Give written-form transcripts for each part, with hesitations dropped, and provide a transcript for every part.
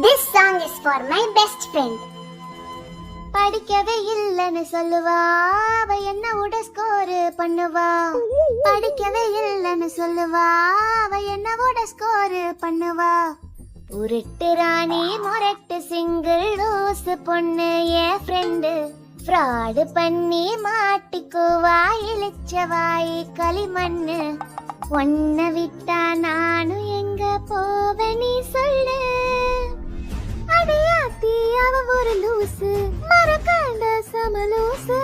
This song is for my best friend. படிக்கவே இல்லைன்னு சொல்லுவா, அவ என்ன விட ஸ்கோர் பண்ணுவா. படிக்கவே இல்லைன்னு சொல்லுவா, அவ என்ன விட ஸ்கோர் பண்ணுவா. உருட்டு ராணி முரட்டு சிங்கிள் லூசு பொண்ணு என் ஃப்ரெண்டு. ஃப்ராடு பண்ணி மாட்டிக்குவா, இழிச்சவாய் களிமண்ணு. ஒன்ன விட்டா நானும் எங்க போவ நீ சொல்லு. அடையாத்தி அவ ஒரு லூசு, மரக்காண்ட சமலூசு.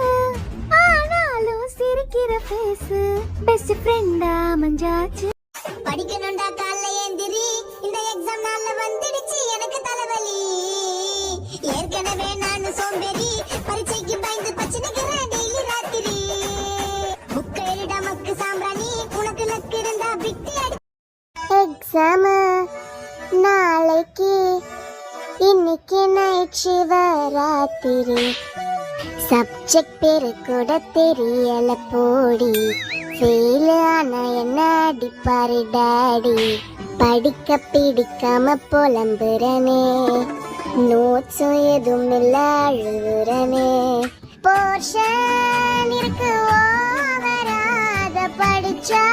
ஆனாலும் சிரிக்கிற ஃபேஸ் பெஸ்ட் ஃப்ரெண்டா மஞ்சாச்சு. படிக்கணும்டா காலைல ஏந்திரி, இந்த எக்ஸாம் நாள்ல வந்துடுச்சு எனக்கு தலைவலி. ஏற்கனவே நான் சோம்பேறி, பரீட்சைக்கு பயந்து பச்சினிக்கிறேன் டெய்லி ராத்திரி. புக்க எழுட மக்கு சாம்பிராணி, உனக்கு லக்கு இருந்தா பிட்டி அடி. எக்ஸாம் நாளைக்கு, இன்னைக்கு நைட் சிவராத்திரி. சப்ஜெக்ட் பேரு கூட தெரியல போடி. ஃபெயில் ஆனா என்ன அடிப்பாரு டாடி. படிக்க பிடிக்காம புலம்புறனே, நோட்ஸும் எதுவும் இல்ல அழுகுறனே. போர்ஷன் இருக்கு ஓவராத படிச்சா